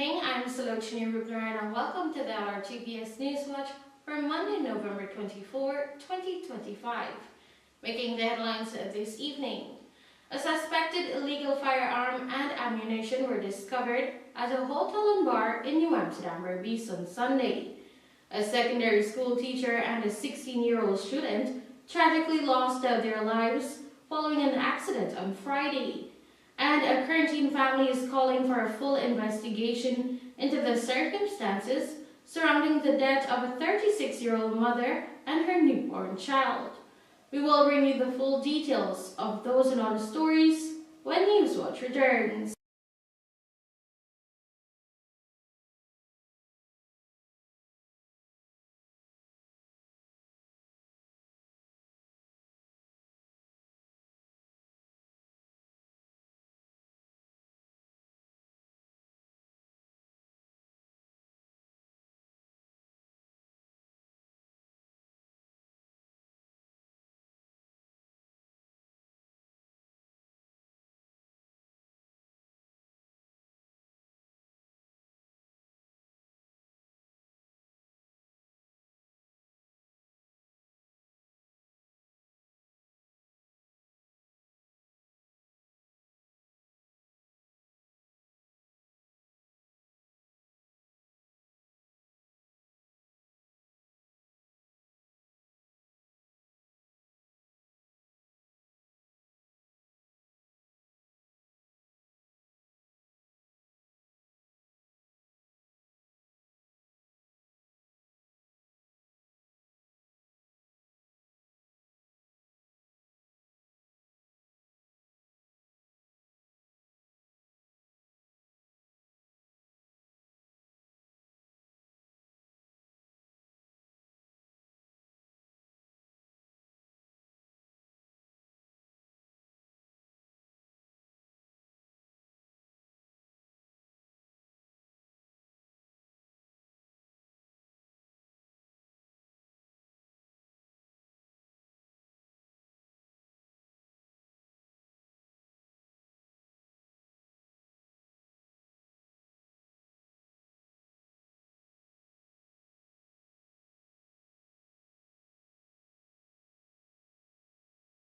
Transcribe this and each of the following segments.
evening, I'm Salochini Rubnaran and welcome to the LRTVS Newswatch for Monday, November 24, 2025. Making the headlines this evening. A suspected illegal firearm and ammunition were discovered at a hotel and bar in New Amsterdam, Berbice on Sunday. A secondary school teacher and a 16-year-old student tragically lost their lives following an accident on Friday. And a quarantine family is calling for a full investigation into the circumstances surrounding the death of a 36-year-old mother and her newborn child. We will bring you the full details of those and other stories when Newswatch returns.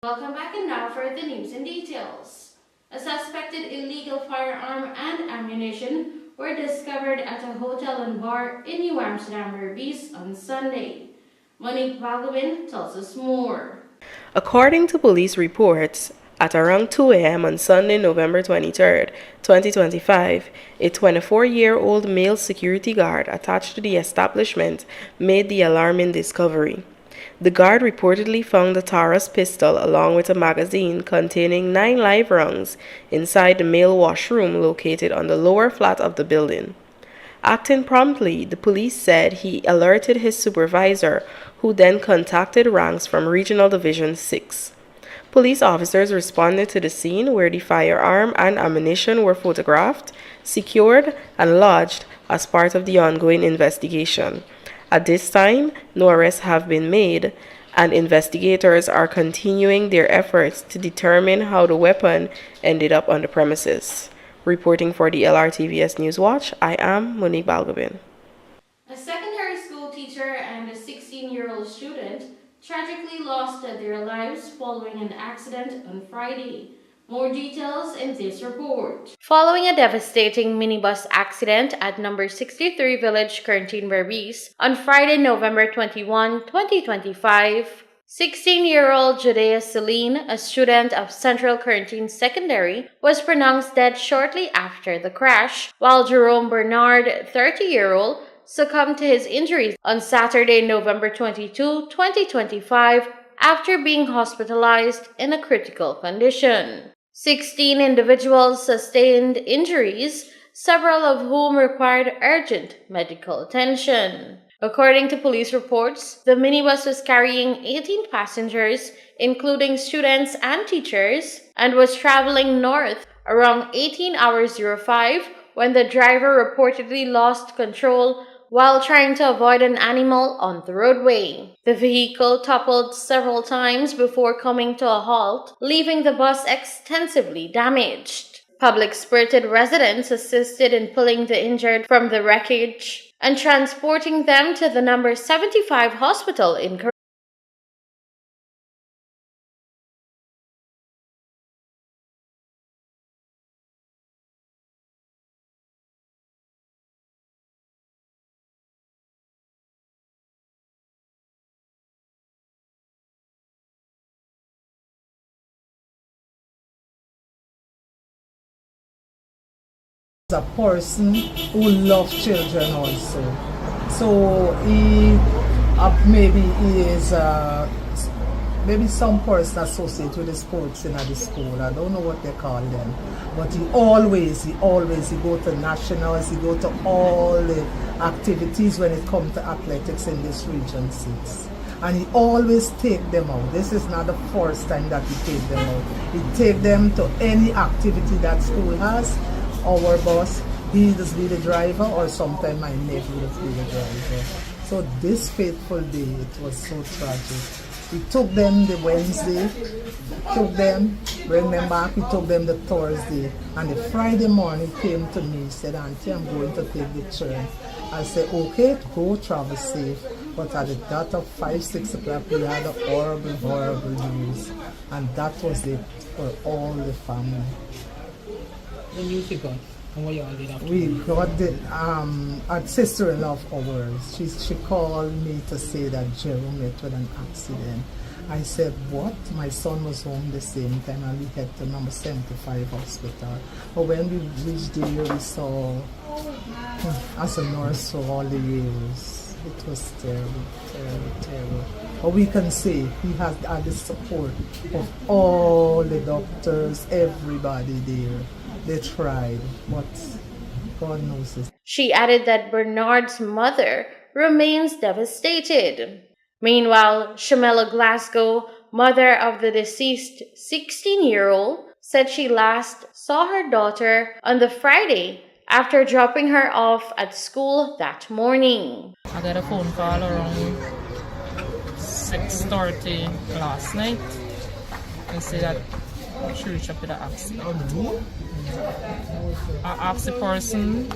Welcome back, and now for the news and details. A suspected illegal firearm and ammunition were discovered at a hotel and bar in New Amsterdam, Berbice on Sunday. Monique Balgobin tells us more. According to police reports, at around 2 a.m. on Sunday, November 23, 2025, a 24-year-old male security guard attached to the establishment made the alarming discovery. The guard reportedly found a Taurus pistol along with a magazine containing 9 live rounds inside the male washroom located on the lower flat of the building. Acting promptly, the police said he alerted his supervisor, who then contacted ranks from Regional Division 6. Police officers responded to the scene where the firearm and ammunition were photographed, secured, and lodged as part of the ongoing investigation. At this time, no arrests have been made, and investigators are continuing their efforts to determine how the weapon ended up on the premises. Reporting for the LRTVS Newswatch, I am Monique Balgobin. A secondary school teacher and a 16-year-old student tragically lost their lives following an accident on Friday. More details in this report. Following a devastating minibus accident at number 63 Village, Quarantine, Berbice on Friday, November 21, 2025, 16-year-old Judea Celine, a student of Central Quarantine Secondary, was pronounced dead shortly after the crash, while Jerome Bernard, 30-year-old, succumbed to his injuries on Saturday, November 22, 2025, after being hospitalized in a critical condition. 16 individuals sustained injuries, several of whom required urgent medical attention. According to police reports, the minibus was carrying 18 passengers, including students and teachers, and was traveling north around 18 hours 05 when the driver reportedly lost control while trying to avoid an animal on the roadway. The vehicle toppled several times before coming to a halt, leaving the bus extensively damaged. Public-spirited residents assisted in pulling the injured from the wreckage and transporting them to the number 75 hospital in Korea. A person who loves children also. So he maybe he is maybe some person associated with the sports in the school. I don't know what they call them, but he always go to nationals. He go to all the activities when it comes to athletics in this region 6. And he always take them out. This is not the first time that he take them out. He take them to any activity that school has. Our boss, he does be the driver, or sometimes my nephew does be the driver. So this fateful day, it was so tragic. We took them the Wednesday, he took them the Thursday, and the Friday morning came to me, said, Auntie, I'm going to take the train. I said, okay, go, travel safe. But at the dot of 5-6 o'clock, we had a horrible news. And that was it for all the family. When you got, and what you all did after? We got the a sister-in-law of ours. She called me to say that Jerome met with an accident. I said, what? My son was home the same time, and we head to number 75 hospital. But when we reached there, we saw, as a nurse, saw all the years. It was terrible. But we can say he has had the support of all the doctors, everybody there. They tried, but God knows it. She added that Bernard's mother remains devastated. Meanwhile, Shamela Glasgow, mother of the deceased 16-year-old, said she last saw her daughter on the Friday after dropping her off at school that morning. I got a phone call around 6:30 last night and said that she reached up with an accident. I asked the person,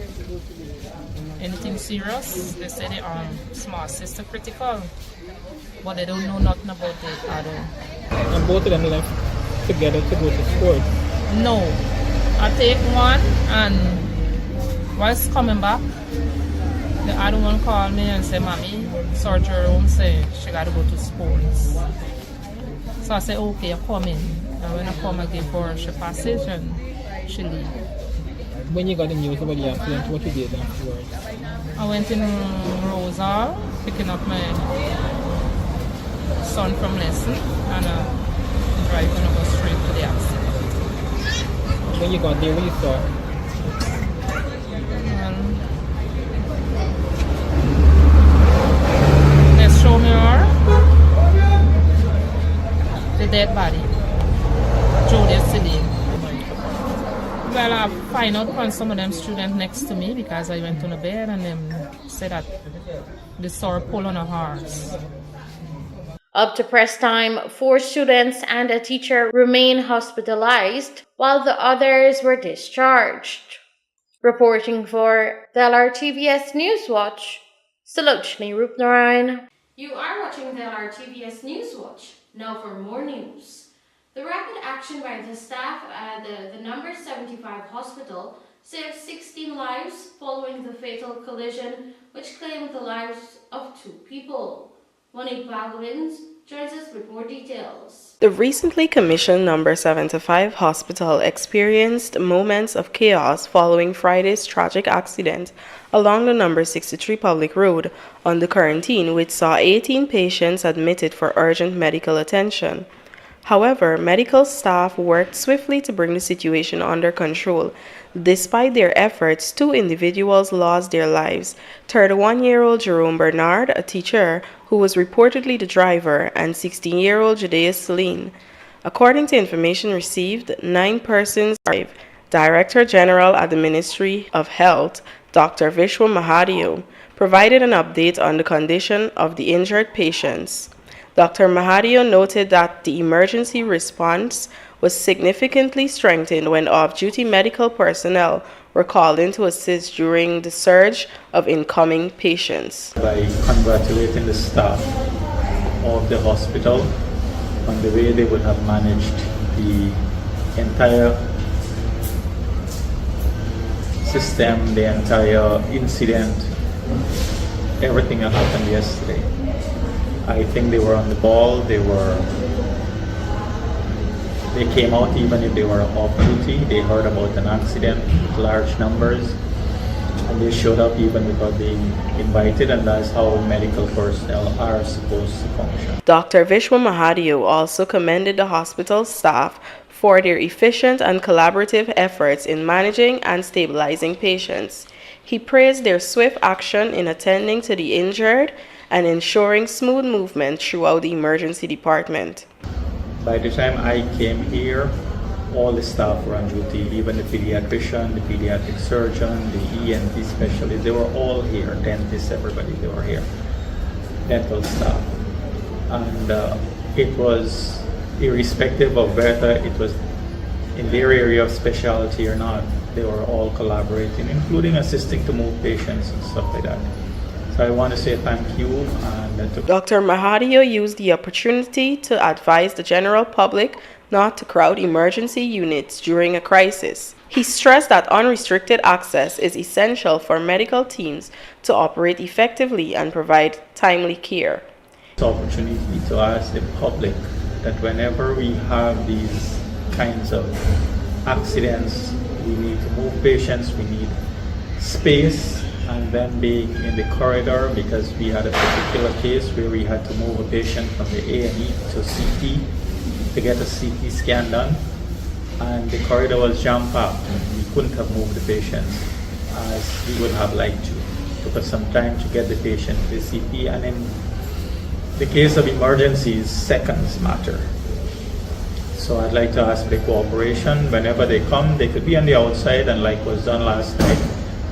anything serious? They said the small sister critical, but they don't know nothing about it at all. And both of them left together to go to sports? No. I take one, and whilst coming back, the other one called me and said, Mommy, surgery room say she got to go to sports. So I said, okay, I come in. And when I come, I give her she passage and she leave. When you got the news about the accident, what you did afterwards? I went in Rosa, picking up my son from lesson, and driving over straight to the accident. When you got there, what you saw? They show me the dead body, Jodie Celine. Well, I find out from some of them students next to me because I went on the bed and them said that they saw her pull on a horse. Up to press time, 4 students and a teacher remain hospitalized while the others were discharged. Reporting for the LRTVS Newswatch, Salochni Rupnarayan. You are watching the LRTVS Newswatch. Now for more news. The rapid action by the staff at the number 75 hospital saved 16 lives following the fatal collision which claimed the lives of 2 people. Monique Baldwin joins us with more details. The recently commissioned number 75 hospital experienced moments of chaos following Friday's tragic accident along the number 63 public road on the quarantine, which saw 18 patients admitted for urgent medical attention. However, medical staff worked swiftly to bring the situation under control. Despite their efforts, 2 individuals lost their lives. 31-year-old Jerome Bernard, a teacher who was reportedly the driver, and 16-year-old Judea Celine. According to information received, 9 persons arrived. Director General at the Ministry of Health, Dr. Vishwa Mahadio, provided an update on the condition of the injured patients. Dr. Mahadio noted that the emergency response was significantly strengthened when off-duty medical personnel were called in to assist during the surge of incoming patients. By congratulating the staff of the hospital on the way they would have managed the entire system, the entire incident, everything that happened yesterday. I think they were on the ball. They came out even if they were off duty. They heard about an accident with large numbers, and they showed up even without being invited, and that's how medical personnel are supposed to function. Dr. Vishwa Mahadio also commended the hospital staff for their efficient and collaborative efforts in managing and stabilizing patients. He praised their swift action in attending to the injured and ensuring smooth movement throughout the emergency department. By the time I came here, all the staff were on duty, even the pediatrician, the pediatric surgeon, the ENT specialist, they were all here, dentists, everybody, they were here, dental staff. And it was irrespective of whether it was in their area of specialty or not, they were all collaborating, including assisting to move patients and stuff like that. So I want to say thank you. And Dr. Mahadio used the opportunity to advise the general public not to crowd emergency units during a crisis. He stressed that unrestricted access is essential for medical teams to operate effectively and provide timely care. It's an opportunity to ask the public that whenever we have these kinds of accidents, we need to move patients, we need space, and then being in the corridor, because we had a particular case where we had to move a patient from the A&E to CT to get a CT scan done, and the corridor was jam-packed. We couldn't have moved the patients as we would have liked to. It took us some time to get the patient to the CT, and in the case of emergencies, seconds matter. So I'd like to ask for the cooperation. Whenever they come, they could be on the outside, and like was done last night,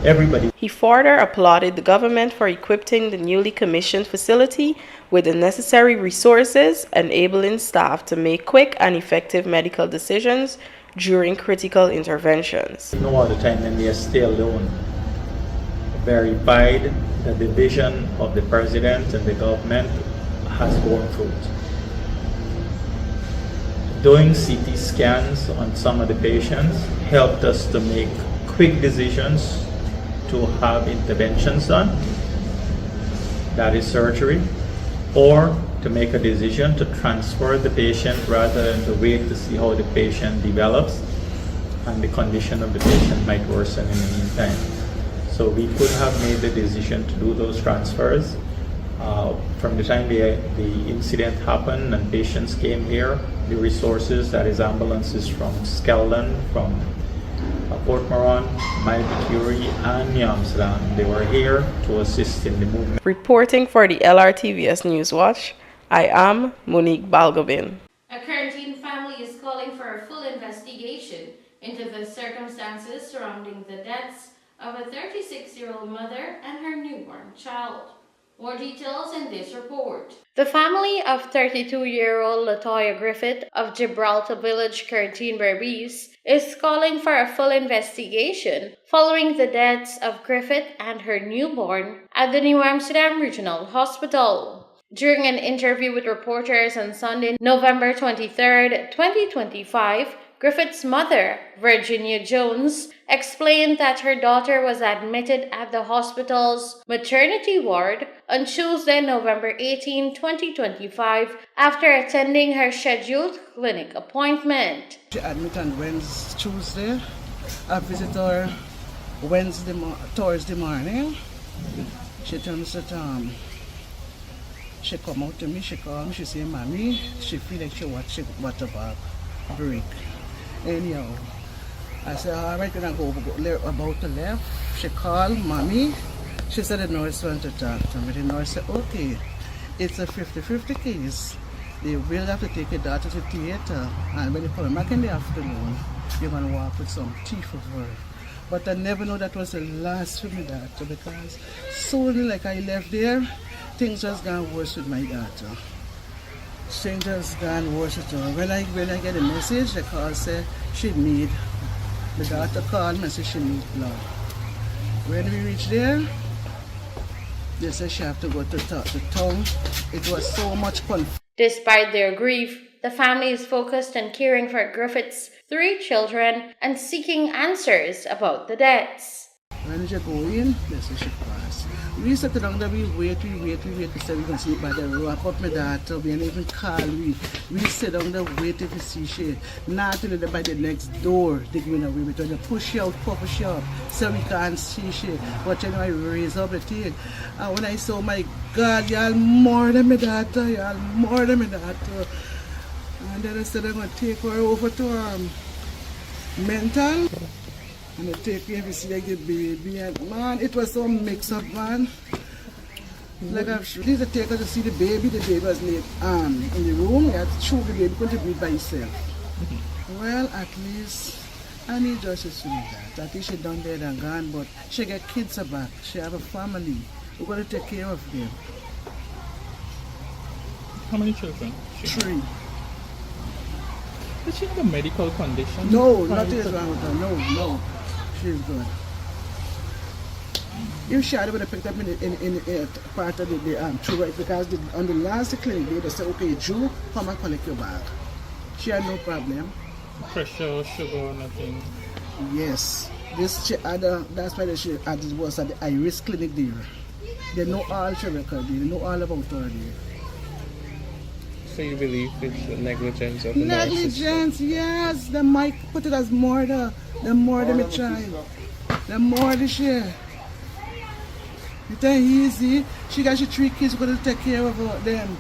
everybody. He further applauded the government for equipping the newly commissioned facility with the necessary resources, enabling staff to make quick and effective medical decisions during critical interventions. No other time than they stay alone. Verified that the vision of the president and the government has borne fruit. Doing CT scans on some of the patients helped us to make quick decisions to have interventions done, that is surgery, or to make a decision to transfer the patient rather than to wait to see how the patient develops and the condition of the patient might worsen in the meantime. So we could have made the decision to do those transfers from the time the incident happened and patients came here. The resources, that is ambulances from Skeldon, from Port Moran, Maibikuri, and New Amsterdam. They were here to assist in the movement. Reporting for the LRTVS Newswatch, I am Monique Balgobin. A quarantine family is calling for a full investigation into the circumstances surrounding the deaths of a 36-year-old mother and her newborn child. More details in this report. The family of 32-year-old Latoya Griffith of Gibraltar Village, Curtin, Berbice, is calling for a full investigation following the deaths of Griffith and her newborn at the New Amsterdam Regional Hospital. During an interview with reporters on Sunday, November 23, 2025, Griffith's mother, Virginia Jones, explained that her daughter was admitted at the hospital's maternity ward on Tuesday, November 18, 2025, after attending her scheduled clinic appointment. She admitted on Wednesday, Tuesday. I visited her Thursday morning. She told me that she come out to me, she called me, she said, Mommy, she feel like she watch a back break. Anyhow, I said, all right, when I go about to left, she called Mommy. She said the nurse wanted to talk to me. The nurse said, okay, it's a 50-50 case. They will have to take your daughter to theater, and when you come back in the afternoon, you're going to walk with some teeth of her. But I never know that was the last for my daughter, because soon like I left there, things just got worse with my daughter. She just gone Washington. When I get a message, the call say she need. The doctor called me and said she need blood. When we reach there, they said she have to go to the town. It was so much confusion. Despite their grief, the family is focused on caring for Griffith's 3 children and seeking answers about the deaths. When she go in, they say she passed. We sat down there, we wait, to say we can sleep by the rock up my daughter, we didn't even call we. We sit down there waiting to see she. Not till by the next door, they going away with her. They push out, push up, so we can't see she. But you know, I raise up the thing. And when I saw, my God, y'all more than my daughter, y'all more than my daughter. And then I said I'm going to take her over to mental. And they take me every see like the baby, and man, it was so mixed up, man. Like I've need to take her to see the baby was laid in the room. I had to show the baby going to breathe by himself. Well, at least I need justice to do that. At least she done dead and gone, but she got kids back. She have a family. We're going to take care of them. How many children? 3. Does she have a medical condition? No, nothing is wrong with her. No. She's good. If she had would have picked up in part of the true right, because on the last clinic they said, okay, Drew, come and collect your bag. She had no problem. Pressure, sugar, nothing. Yes. This she had that's why she had it was at the Iris clinic there. They know all she record, they know all about her there. So you believe it's negligence of the Negligence, yes. They might put it as murder. The more they try, the more they share. It ain't easy. She got she 3 kids going to take care of them.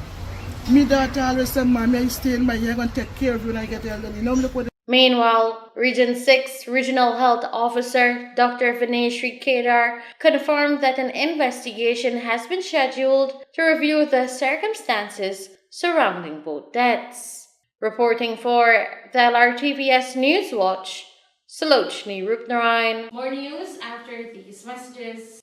Me daughter always said, Mommy, I stay in my hair, going to take care of you when I get elderly. Now look what. Meanwhile, Region 6 Regional Health Officer Dr. Vinay Kedar confirmed that an investigation has been scheduled to review the circumstances surrounding both deaths. Reporting for the LRTVS Newswatch, Salochni Rupnarayan. More news after these messages.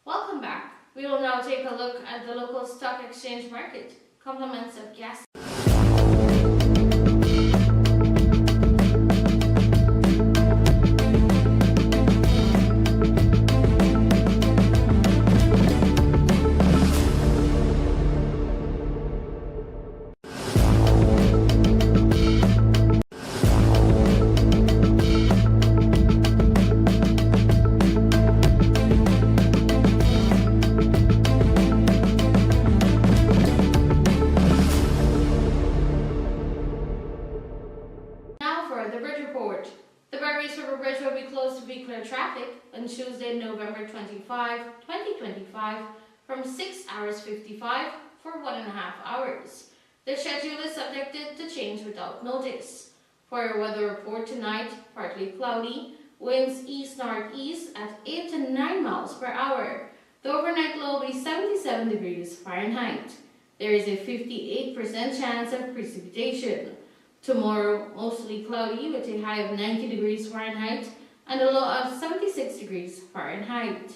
Welcome back. We will now take a look at the local stock exchange market. Compliments of gas. The Berbice River Bridge will be closed to vehicular traffic on Tuesday, November 25, 2025 from 6 hours 55 for 1.5 hours. The schedule is subjected to change without notice. For your weather report tonight, partly cloudy, winds east-northeast at 8 to 9 miles per hour. The overnight low will be 77 degrees Fahrenheit. There is a 58% chance of precipitation. Tomorrow, mostly cloudy with a high of 90 degrees Fahrenheit and a low of 76 degrees Fahrenheit.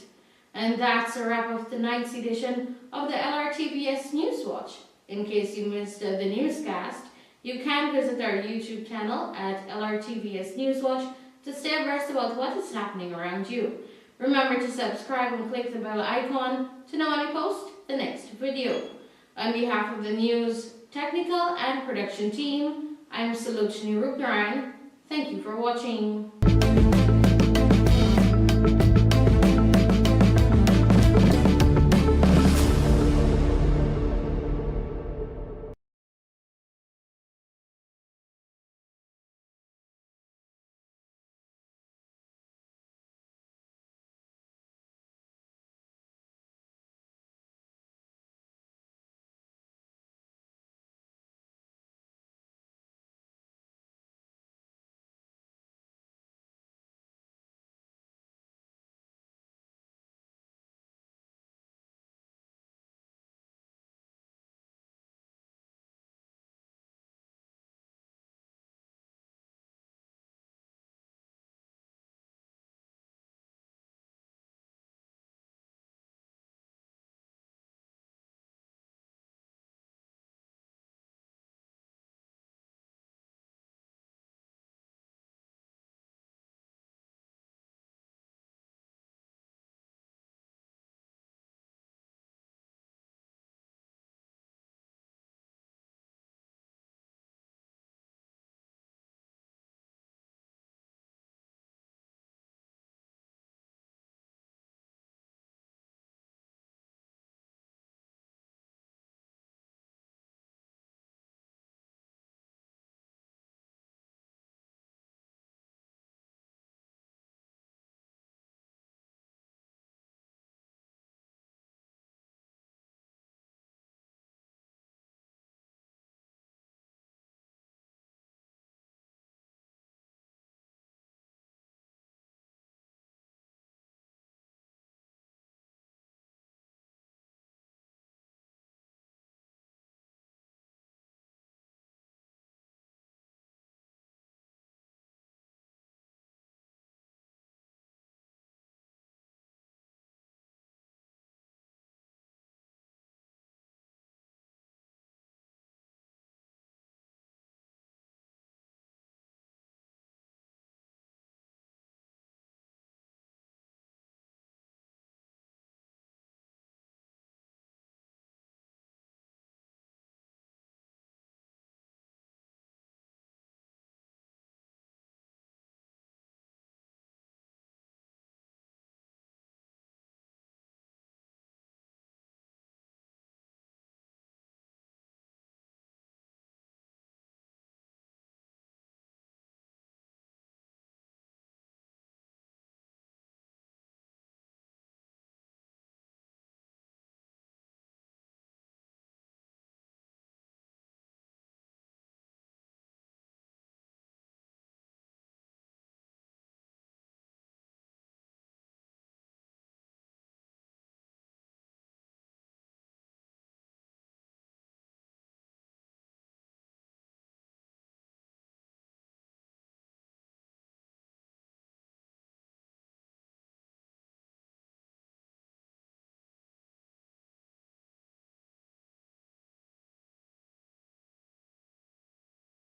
And that's a wrap of tonight's edition of the LRTVS Newswatch. In case you missed the newscast, you can visit our YouTube channel at LRTVS Newswatch to stay abreast about what is happening around you. Remember to subscribe and click the bell icon to know when I post the next video. On behalf of the news, technical and production team, I'm Salochini Rupnaran. Thank you for watching.